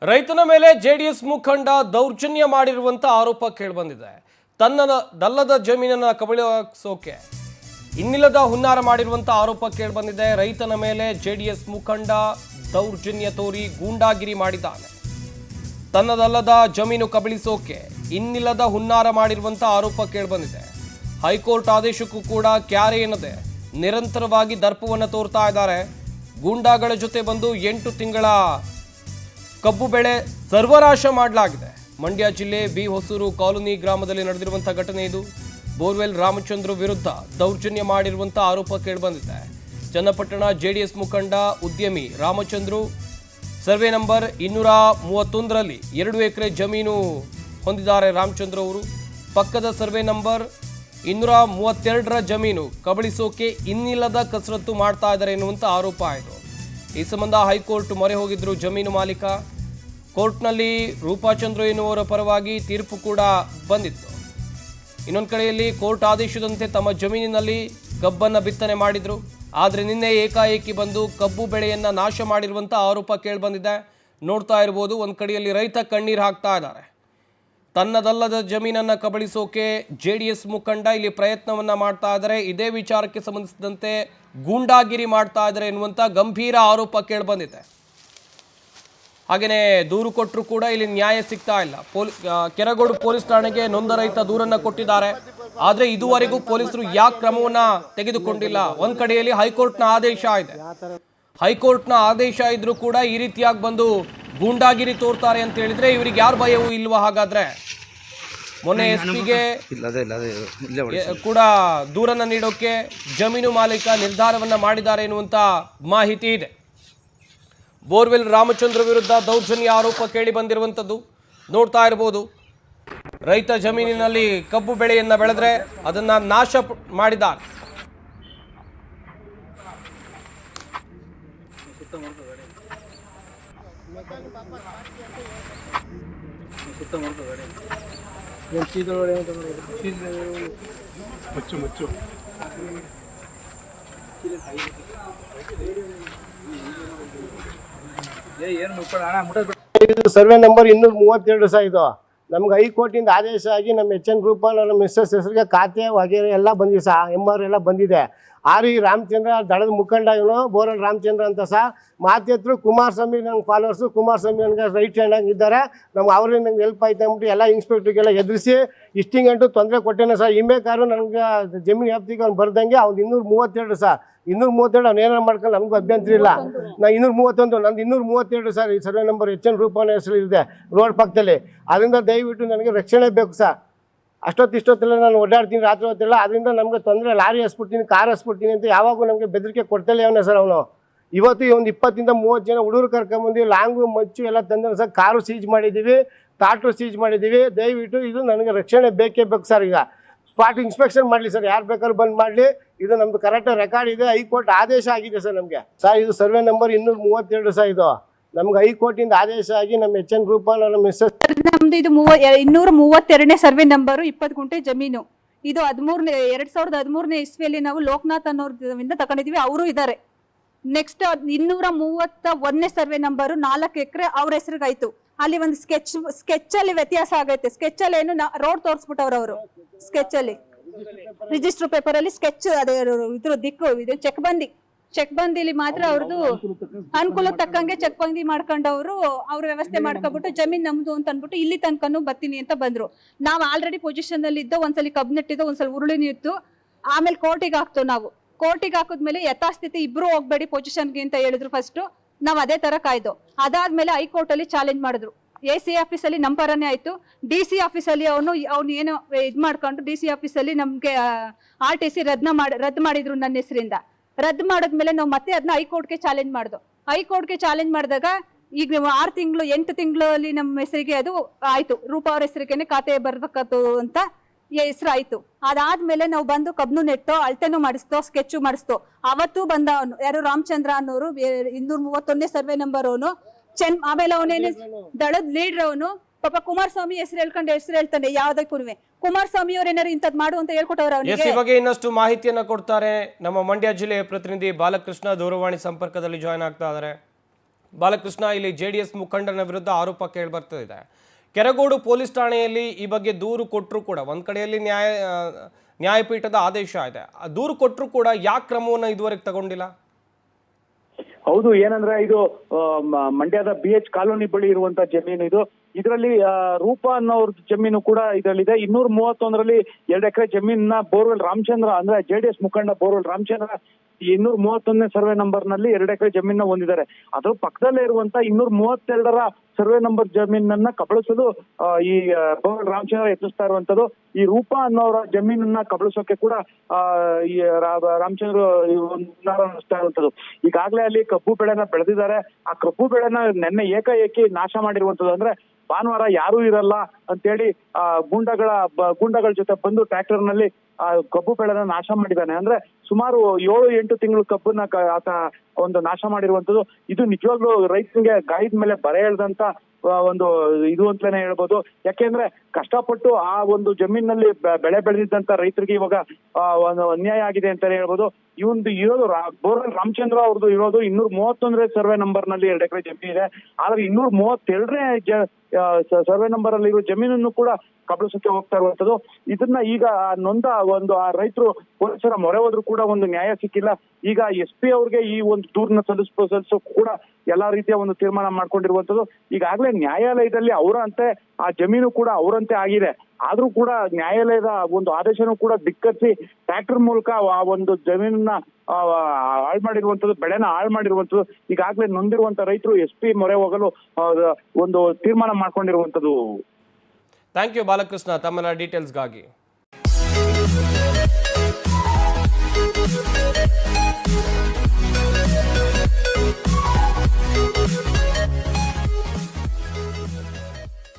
ರೈತನ ಮೇಲೆ ಜೆಡಿಎಸ್ ಮುಖಂಡ ದೌರ್ಜನ್ಯ ಮಾಡಿರುವಂತ ಆರೋಪ ಕೇಳಿಬಂದಿದೆ. ತನ್ನದಲ್ಲದ ಜಮೀನನ್ನು ಕಬಳಿಸೋಕೆ ಇನ್ನಿಲ್ಲದ ಹುನ್ನಾರ ಮಾಡಿರುವಂತ ಆರೋಪ ಕೇಳಿಬಂದಿದೆ. ರೈತನ ಮೇಲೆ ಜೆಡಿಎಸ್ ಮುಖಂಡ ದೌರ್ಜನ್ಯ ತೋರಿ ಗೂಂಡಾಗಿರಿ ಮಾಡಿದ್ದಾನೆ. ತನ್ನದಲ್ಲದ ಜಮೀನು ಕಬಳಿಸೋಕೆ ಇನ್ನಿಲ್ಲದ ಹುನ್ನಾರ ಮಾಡಿರುವಂತ ಆರೋಪ ಕೇಳಿಬಂದಿದೆ. ಹೈಕೋರ್ಟ್ ಆದೇಶಕ್ಕೂ ಕೂಡ ಕ್ಯಾರೆ ಎನ್ನದೆ ನಿರಂತರವಾಗಿ ದರ್ಪವನ್ನು ತೋರ್ತಾ ಇದ್ದಾರೆ. ಗೂಂಡಾಗಳ ಜೊತೆ ಬಂದು 8 ತಿಂಗಳ ಕಬ್ಬು ಬೆಳೆ ಸರ್ವನಾಶ ಮಾಡಲಾಗಿದೆ. ಮಂಡ್ಯ ಜಿಲ್ಲೆ ಬಿ ಹೊಸೂರು ಕಾಲೋನಿ ಗ್ರಾಮದಲ್ಲಿ ನಡೆದಿರುವಂತಹ ಘಟನೆ ಇದು. ಬೋರ್ವೆಲ್ ರಾಮಚಂದ್ರ ವಿರುದ್ಧ ದೌರ್ಜನ್ಯ ಮಾಡಿರುವಂಥ ಆರೋಪ ಕೇಳಿಬಂದಿದೆ. ಚನ್ನಪಟ್ಟಣ ಜೆಡಿಎಸ್ ಮುಖಂಡ ಉದ್ಯಮಿ ರಾಮಚಂದ್ರು ಸರ್ವೆ ನಂಬರ್ 231ರಲ್ಲಿ 2 ಎಕರೆ ಜಮೀನು ಹೊಂದಿದ್ದಾರೆ. ರಾಮಚಂದ್ರ ಅವರು ಪಕ್ಕದ ಸರ್ವೆ ನಂಬರ್ 232ರ ಜಮೀನು ಕಬಳಿಸೋಕೆ ಇನ್ನಿಲ್ಲದ ಕಸರತ್ತು ಮಾಡ್ತಾ ಇದ್ದಾರೆ ಎನ್ನುವಂಥ ಆರೋಪ ಆಯಿತು. ಈ ಸಂಬಂಧ ಹೈಕೋರ್ಟ್ ಮೊರೆ ಹೋಗಿದ್ರು ಜಮೀನು ಮಾಲೀಕ. ಕೋರ್ಟ್ನಲ್ಲಿ ರೂಪಾಚಂದ್ರ ಎನ್ನುವರ ಪರವಾಗಿ ತೀರ್ಪು ಕೂಡ ಬಂದಿತ್ತು. ಇನ್ನೊಂದು ಕಡೆಯಲ್ಲಿ ಕೋರ್ಟ್ ಆದೇಶದಂತೆ ತಮ್ಮ ಜಮೀನಿನಲ್ಲಿ ಕಬ್ಬನ್ನು ಬಿತ್ತನೆ ಮಾಡಿದ್ರು. ಆದರೆ ನಿನ್ನೆ ಏಕಾಏಕಿ ಬಂದು ಕಬ್ಬು ಬೆಳೆಯನ್ನ ನಾಶ ಮಾಡಿರುವಂಥ ಆರೋಪ ಕೇಳಿಬಂದಿದೆ. ನೋಡ್ತಾ ಇರ್ಬೋದು, ಒಂದು ಕಡೆಯಲ್ಲಿ ರೈತ ಕಣ್ಣೀರು ಹಾಕ್ತಾ ಇದ್ದಾರೆ. ತನ್ನದಲ್ಲದ ಜಮೀನನ್ನು ಕಬಳಿಸೋಕೆ ಜೆಡಿಎಸ್ ಮುಖಂಡ ಇಲ್ಲಿ ಪ್ರಯತ್ನವನ್ನ ಮಾಡ್ತಾ ಇದ್ದಾರೆ. ಇದೇ ವಿಚಾರಕ್ಕೆ ಸಂಬಂಧಿಸಿದಂತೆ ಗೂಂಡಾಗಿರಿ ಮಾಡ್ತಾ ಇದ್ದಾರೆ ಎನ್ನುವಂಥ ಗಂಭೀರ ಆರೋಪ ಕೇಳಿಬಂದಿದೆ. ಹಾಗೆಯೇ ದೂರು ಕೊಟ್ಟರು ಕೂಡ ಇಲ್ಲಿ ನ್ಯಾಯ ಸಿಗ್ತಾ ಇಲ್ಲ. ಕೆರಗೋಡು ಪೊಲೀಸ್ ಠಾಣೆಗೆ ನೊಂದ ರೈತ ದೂರನ್ನು ಕೊಟ್ಟಿದ್ದಾರೆ. ಆದರೆ ಇದುವರೆಗೂ ಪೊಲೀಸರು ಯಾಕೆ ಕ್ರಮವನ್ನ ತೆಗೆದುಕೊಂಡಿಲ್ಲ? ಒಂದು ಕಡೆಯಲ್ಲಿ ಹೈಕೋರ್ಟ್ನ ಆದೇಶ ಇದೆ. ಹೈಕೋರ್ಟ್ನ ಆದೇಶ ಇದ್ರೂ ಕೂಡ ಈ ರೀತಿಯಾಗಿ ಬಂದು ಗೂಂಡಾಗಿರಿ ತೋರ್ತಾರೆ ಅಂತ ಹೇಳಿದ್ರೆ ಇವರಿಗೆ ಯಾರ ಭಯವೂ ಇಲ್ವಾ? ಹಾಗಾದ್ರೆ ಮೊನ್ನೆ ಎಸ್ಪಿಗೆ ಕೂಡ ದೂರನ್ನ ನೀಡೋಕೆ ಜಮೀನು ಮಾಲೀಕ ನಿರ್ಧಾರವನ್ನ ಮಾಡಿದ್ದಾರೆ ಎನ್ನುವಂತ ಮಾಹಿತಿ ಇದೆ. ಬೋರ್ವೆಲ್ ರಾಮಚಂದ್ರ ವಿರುದ್ಧ ದೌರ್ಜನ್ಯ ಆರೋಪ ಕೇಳಿ ಬಂದಿರುವಂಥದ್ದು ನೋಡ್ತಾ ಇರಬಹುದು. ರೈತ ಜಮೀನಿನಲ್ಲಿ ಕಬ್ಬು ಬೆಳೆಯನ್ನ ಬೆಳೆದ್ರೆ ಅದನ್ನ ನಾಶ ಮಾಡಿದ್ದಾರೆ. ಸರ್ವೆ ನಂಬರ್ 232 ಸಹ ಇದು ನಮ್ಗೆ ಹೈಕೋರ್ಟಿಂದ ಆದೇಶ ಆಗಿ ನಮ್ಮ HN ಗ್ರೂಪ್ ನಮ್ಮ ಮಿಸ್ಸಸ್ ಹೆಸರಿಗೆ ಖಾತೆ ವಗೇರೆ ಎಲ್ಲ ಬಂದಿದೆ ಸಹ, MR ಎಲ್ಲ ಬಂದಿದೆ. ಈ ರಾಮಚಂದ್ರ ದಳದ ಮುಖಂಡ ಇವನು ಬೋರಲ್ ರಾಮಚಂದ್ರ ಅಂತ ಸಹ ಮಾತೆತ್ರು ಕುಮಾರಸ್ವಾಮಿ ನಂಗೆ ಫಾಲೋವರ್ಸು. ಕುಮಾರಸ್ವಾಮಿ ನನಗೆ ರೈಟ್ ಹ್ಯಾಂಡ್ ಆಗಿದ್ದಾರೆ. ನಮ್ಗೆ ಅವ್ರಿಗೆ ನಂಗೆ ಹೆಲ್ಪ್ ಆಯ್ತು ಅಂದ್ಬಿಟ್ಟು ಎಲ್ಲ ಇನ್ಸ್ಪೆಕ್ಟ್ರಿಗೆಲ್ಲ ಎದುರಿಸಿ ಇಷ್ಟಿಂಗಂಟು ತೊಂದರೆ ಕೊಟ್ಟೇನೆ ಸರ್. ಇಮೇಕಾರು ನನಗೆ ಜಮೀನು ವ್ಯಾಪ್ತಿಗೆ ಅವ್ನು ಬರ್ದಂಗೆ ಅವ್ನು 232 ಸರ್. 232 ಅವ್ನು ಏನಾರು ಮಾಡ್ಕೊಂಡು ನಮಗೂ ಅಭ್ಯಂತರ ಇಲ್ಲ. ನಾನು 231 ನಂದು 232 ಸರ್. ಈ ಸರ್ವೆ ನಂಬರ್ HN ರೂಪನ ಹೆಸರು ಇದೆ ರೋಡ್ ಪಕ್ಕದಲ್ಲಿ. ಅದರಿಂದ ದಯವಿಟ್ಟು ನನಗೆ ರಕ್ಷಣೆ ಬೇಕು ಸರ್. ಇಷ್ಟೊತ್ತೆಲ್ಲ ನಾನು ಓಡಾಡ್ತೀನಿ ರಾತ್ರಿ ಹೊತ್ತೆಲ್ಲ. ಅದರಿಂದ ನಮಗೆ ತೊಂದರೆ, ಲಾರಿ ಹಸ್ಬಿಡ್ತೀನಿ, ಕಾರ್ ಹಸ್ಬಿಡ್ತೀನಿ ಅಂತ ಯಾವಾಗೂ ನಮಗೆ ಬೆದರಿಕೆ ಕೊಡ್ತಲೇ ಅವನೇ ಸರ್ ಅವನು. ಇವತ್ತು ಒಂದು 20 ಇಂದ 30 ಜನ ಹುಡುಗರು ಕರ್ಕೊಂಬಂದು ಲಾಂಗು ಮಚ್ಚು ಎಲ್ಲ ತಂದ್ರೆ ಸರ್. ಕಾರು ಸೀಜ್ ಮಾಡಿದ್ದೀವಿ, ಟ್ರಾಕ್ಟ್ರು ಸೀಜ್ ಮಾಡಿದ್ದೀವಿ. ದಯವಿಟ್ಟು ಇದು ನನಗೆ ರಕ್ಷಣೆ ಬೇಕೇ ಬೇಕು ಸರ್. ಈಗ ಸ್ಪಾಟ್ ಇನ್ಸ್ಪೆಕ್ಷನ್ ಮಾಡಲಿ ಸರ್, ಯಾರು ಬೇಕಾದ್ರೂ ಬಂದ್ ಮಾಡಲಿ. ಇದು ನಮ್ದು ಕರೆಕ್ಟ್ ರೆಕಾರ್ಡ್ ಇದೆ, ಹೈಕೋರ್ಟ್ ಆದೇಶ ಆಗಿದೆ ಸರ್ ನಮಗೆ ಸರ್. ಇದು ಸರ್ವೆ ನಂಬರ್ 232 ಸರ್. ಇದು ನಮ್ಗೆ ಹೈಕೋರ್ಟಿಂದ ಆದೇಶ ಆಗಿ ನಮ್ಮ HN ಗ್ರೂಪ್ ನಮ್ಮ ಮಿಸ್ಸಸ್ ನಮ್ದು ಇದು 232ನೇ ಸರ್ವೆ ನಂಬರು 20 ಗುಂಟೆ ಜಮೀನು. ಇದು 2013ನೇ ಇಸ್ವಿಯಲ್ಲಿ ನಾವು ಲೋಕನಾಥ್ ಅನ್ನೋರಿಂದ ತಗೊಂಡಿದೀವಿ. ಅವರು ಇದ್ದಾರೆ. ನೆಕ್ಸ್ಟ್ 231ನೇ ಸರ್ವೆ ನಂಬರು 4 ಎಕರೆ ಅವ್ರ ಹೆಸರಿಗಾಯ್ತು. ಅಲ್ಲಿ ಒಂದು ಸ್ಕೆಚ್ ಅಲ್ಲಿ ವ್ಯತ್ಯಾಸ ಆಗೈತೆ. ಸ್ಕೆಚ್ ಅಲ್ಲಿ ಏನು ರೋಡ್ ತೋರಿಸ್ಬಿಟ್ಟವ್ರು ಅವರು. ಸ್ಕೆಚ್ ಅಲ್ಲಿ ರಿಜಿಸ್ಟರ್ ಪೇಪರ್ ಅಲ್ಲಿ ಸ್ಕೆಚ್ ಅದೇ ಇದ್ರ ದಿಕ್ಕು ಇದು ಚೆಕ್ ಬಂದಿಲಿ ಮಾತ್ರ ಅವ್ರದ್ದು ಅನುಕೂಲಕ್ಕೆ ತಕ್ಕಂಗೆ ಚೆಕ್ ಬಂದಿ ಮಾಡ್ಕೊಂಡವ್ರು ಅವ್ರ ವ್ಯವಸ್ಥೆ ಮಾಡ್ಕೊಬಿಟ್ಟು ಜಮೀನ್ ನಮ್ದು ಅಂತ ಅನ್ಬಿಟ್ಟು ಇಲ್ಲಿ ತನಕನೂ ಬರ್ತೀನಿ ಅಂತ ಬಂದ್ರು. ನಾವು ಆಲ್ರೆಡಿ ಪೊಸಿಷನ್ ಅಲ್ಲಿ ಇದ್ದೋ, ಒಂದ್ಸಲಿ ಕಬ್ಬು ನೆಟ್ಟಿದ್ದೋ, ಒಂದ್ಸಲ ಉರುಳಿನೂ ಇತ್ತು. ಆಮೇಲೆ ಕೋರ್ಟಿಗೆ ಹಾಕ್ತು. ನಾವು ಕೋರ್ಟಿಗೆ ಹಾಕಿದ್ಮೇಲೆ ಯಥಾಸ್ಥಿತಿ ಇಬ್ರು ಹೋಗ್ಬೇಡಿ ಪೊಸಿಷನ್ಗೆ ಅಂತ ಹೇಳಿದ್ರು. ಫಸ್ಟ್ ನಾವ್ ಅದೇ ತರ ಕಾಯ್ದು. ಅದಾದ್ಮೇಲೆ ಹೈಕೋರ್ಟ್ ಅಲ್ಲಿ ಚಾಲೆಂಜ್ ಮಾಡಿದ್ರು. AC ಆಫೀಸಲ್ಲಿ ನಮ್ಮ ಪರನೇ ಆಯ್ತು. DC ಆಫೀಸಲ್ಲಿ ಅವ್ನು ಏನೋ ಇದ್ ಮಾಡ್ಕೊಂಡು DC ಆಫೀಸಲ್ಲಿ ನಮ್ಗೆ RTC ರದ್ದು ಮಾಡಿದ್ರು ನನ್ನ ಹೆಸರಿಂದ. ರದ್ದು ಮಾಡಿದ್ಮೇಲೆ ನಾವು ಮತ್ತೆ ಅದನ್ನ ಹೈಕೋರ್ಟ್ಗೆ ಚಾಲೆಂಜ್ ಮಾಡಿದ್ವು. ಹೈಕೋರ್ಟ್ಗೆ ಚಾಲೆಂಜ್ ಮಾಡಿದಾಗ ಈಗ 6 ತಿಂಗಳು 8 ತಿಂಗಳಲ್ಲಿ ನಮ್ಮ ಹೆಸರಿಗೆ ಅದು ಆಯ್ತು. ರೂಪ ಅವ್ರ ಹೆಸರಿಗೆನೆ ಖಾತೆ ಬರ್ಬೇಕತ್ತು ಅಂತ ಹೆಸರು ಆಯ್ತು. ಅದಾದ್ಮೇಲೆ ನಾವು ಬಂದು ಕಬ್ನು ನೆಟ್ಟೋ, ಅಳತೆನೂ ಮಾಡಿಸ್ತೋ, ಸ್ಕೆಚ್ ಮಾಡಿಸ್ತೋ. ಅವತ್ತು ಬಂದ ಅವನು ಯಾರು ರಾಮಚಂದ್ರ ಅನ್ನೋರು 231ನೇ ಸರ್ವೆ ನಂಬರ್ ಅವನು. ಆಮೇಲೆ ಅವನೇನು ದಳದ ಲೀಡರ್ ಅವನು. ಪಾಪ ಕುಮಾರಸ್ವಾಮಿ ಹೆಸರು ಹೇಳ್ತಾನೆ ಯಾವ್ದಕ್ಕೂ. ಕುಮಾರಸ್ವಾಮಿ ಅವ್ರು ಏನಾರು ಇಂಥದ್ದು ಮಾಡು ಅಂತ ಹೇಳ್ಕೊಟ್ಟವ್ರ ಅವನಿಗೆ. ಈ ಬಗ್ಗೆ ಇನ್ನಷ್ಟು ಮಾಹಿತಿಯನ್ನ ಕೊಡ್ತಾರೆ ನಮ್ಮ ಮಂಡ್ಯ ಜಿಲ್ಲೆಯ ಪ್ರತಿನಿಧಿ ಬಾಲಕೃಷ್ಣ. ದೂರವಾಣಿ ಸಂಪರ್ಕದಲ್ಲಿ ಜಾಯ್ನ್ ಆಗ್ತಾ ಇದ್ದಾರೆ. ಬಾಲಕೃಷ್ಣ, ಇಲ್ಲಿ JDS ಮುಖಂಡನ ವಿರುದ್ಧ ಆರೋಪ ಕೇಳಿ ಬರ್ತಿದೆ. ಕೆರಗೋಡು ಪೊಲೀಸ್ ಠಾಣೆಯಲ್ಲಿ ಈ ಬಗ್ಗೆ ದೂರು ಕೊಟ್ಟರು ಕೂಡ ಒಂದ್ ಕಡೆಯಲ್ಲಿ ನ್ಯಾಯಪೀಠದ ಆದೇಶ ಇದೆ. ದೂರು ಕೊಟ್ಟರು ಕೂಡ ಯಾಕೆ ಕ್ರಮವನ್ನು ಇದುವರೆಗೆ ತಗೊಂಡಿಲ್ಲ? ಹೌದು, ಏನಂದ್ರೆ ಇದು ಮಂಡ್ಯದ BH ಕಾಲೋನಿ ಬಳಿ ಇರುವಂತ ಜಮೀನು ಇದು. ಇದರಲ್ಲಿ ರೂಪಾ ಅನ್ನೋರ್ ಜಮೀನು ಕೂಡ ಇದರಲ್ಲಿದೆ. 231ರಲ್ಲಿ 2 ಎಕರೆ ಜಮೀನನ್ನ ಬೋರ್ವೆಲ್ ರಾಮಚಂದ್ರ ಅಂದ್ರೆ JDS ಮುಖಂಡ ಬೋರ್ವೆಲ್ ರಾಮಚಂದ್ರ 231ನೇ ಸರ್ವೆ ನಂಬರ್ ನಲ್ಲಿ 2 ಎಕರೆ ಜಮೀನ ಹೊಂದಿದ್ದಾರೆ. ಅದ್ರ ಪಕ್ಕದಲ್ಲೇ ಇರುವಂತ 232ರ ಸರ್ವೆ ನಂಬರ್ ಜಮೀನನ್ನ ಕಬಳಿಸಲು ಈ ಬೋರ್ವೆಲ್ ರಾಮಚಂದ್ರ ಯತ್ನಿಸ್ತಾ ಇರುವಂತದ್ದು. ಈ ರೂಪಾ ಅನ್ನೋರ ಜಮೀನನ್ನ ಕಬಳಿಸೋಕೆ ಕೂಡ ಈ ರಾಮಚಂದ್ರ ನಡೆಸ್ತಾ ಇರುವಂತದ್ದು. ಈಗಾಗಲೇ ಅಲ್ಲಿ ಕಬ್ಬು ಬೆಳೆನ ಬೆಳೆದಿದ್ದಾರೆ. ಆ ಕಬ್ಬು ಬೆಳೆನ ನೆನ್ನೆ ಏಕಾಏಕಿ ನಾಶ ಮಾಡಿರುವಂತದ್ದು. ಅಂದ್ರೆ ಭಾನುವಾರ ಯಾರೂ ಇರಲ್ಲ ಅಂತೇಳಿ ಗೂಂಡಗಳ ಜೊತೆ ಬಂದು ಟ್ರ್ಯಾಕ್ಟರ್ ನಲ್ಲಿ ಕಬ್ಬು ಬೆಳೆನ ನಾಶ ಮಾಡಿದ್ದಾನೆ. ಅಂದ್ರೆ ಸುಮಾರು 7-8 ತಿಂಗಳು ಕಬ್ಬನ್ನ ಆತ ಒಂದು ನಾಶ ಮಾಡಿರುವಂತದ್ದು. ಇದು ನಿಜವಾಗ್ಲೂ ರೈತನಿಗೆ ಗಾಯದ ಮೇಲೆ ಬರೆ ಎಳ್ದಂತ ಒಂದು ಇದು ಅಂತಾನೆ ಹೇಳ್ಬೋದು. ಯಾಕೆಂದ್ರೆ ಕಷ್ಟಪಟ್ಟು ಆ ಒಂದು ಜಮೀನಲ್ಲಿ ಬೆಳೆ ಬೆಳೆದಿದ್ದಂತ ರೈತರಿಗೆ ಇವಾಗ ಒಂದು ಅನ್ಯಾಯ ಆಗಿದೆ ಅಂತಾನೆ ಹೇಳ್ಬೋದು. ಇವಂದು ಇರೋದು ಬೋರ್ವೆಲ್ ರಾಮಚಂದ್ರ ಅವ್ರದ್ದು ಇರೋದು 231ನೇ ಸರ್ವೆ ನಂಬರ್ ನಲ್ಲಿ 2 ಎಕರೆ ಜಮೀನು ಇದೆ. ಆದ್ರೆ 232ನೇ ಸರ್ವೆ ನಂಬರ್ ಅಲ್ಲಿ ಇರೋ ಜಮೀನನ್ನು ಕೂಡ ಕಬಳಿಸಕ್ಕೆ ಹೋಗ್ತಾ ಇರುವಂತದ್ದು. ಇದನ್ನ ಈಗ ನೊಂದ ಒಂದು ಆ ರೈತರು ಪೊಲೀಸರ ಮೊರೆ ಹೋದ್ರು ಕೂಡ ಒಂದು ನ್ಯಾಯ ಸಿಕ್ಕಿಲ್ಲ. ಈಗ SP ಅವ್ರಿಗೆ ಈ ಒಂದು ದೂರನ್ನ ಸಲ್ಲಿಸೋ ಕೂಡ ಎಲ್ಲಾ ರೀತಿಯ ಒಂದು ತೀರ್ಮಾನ ಮಾಡ್ಕೊಂಡಿರುವಂತದ್ದು. ಈಗಾಗಲೇ ನ್ಯಾಯಾಲಯದಲ್ಲಿ ಅವರಂತೆ ಆ ಜಮೀನು ಕೂಡ ಅವರಂತೆ ಆಗಿದೆ. ಆದ್ರೂ ಕೂಡ ನ್ಯಾಯಾಲಯದ ಒಂದು ಆದೇಶನೂ ಕೂಡ ಧಿಕ್ಕರಿಸಿ ಟ್ರ್ಯಾಕ್ಟರ್ ಮೂಲಕ ಆ ಒಂದು ಜಮೀನನ್ನ ಹಾಳು ಮಾಡಿರುವಂತದ್ದು, ಬೆಳೆನ ಹಾಳು ಮಾಡಿರುವಂತದ್ದು. ಈಗಾಗಲೇ ನೊಂದಿರುವಂತ ರೈತರು SP ಮೊರೆ ಹೋಗಲು ಒಂದು ತೀರ್ಮಾನ ಮಾಡ್ಕೊಂಡಿರುವಂತದ್ದು. ಥ್ಯಾಂಕ್ ಯು ಬಾಲಕೃಷ್ಣ, ತಮ್ಮೆಲ್ಲ ಡೀಟೇಲ್ಸ್ಗಾಗಿ.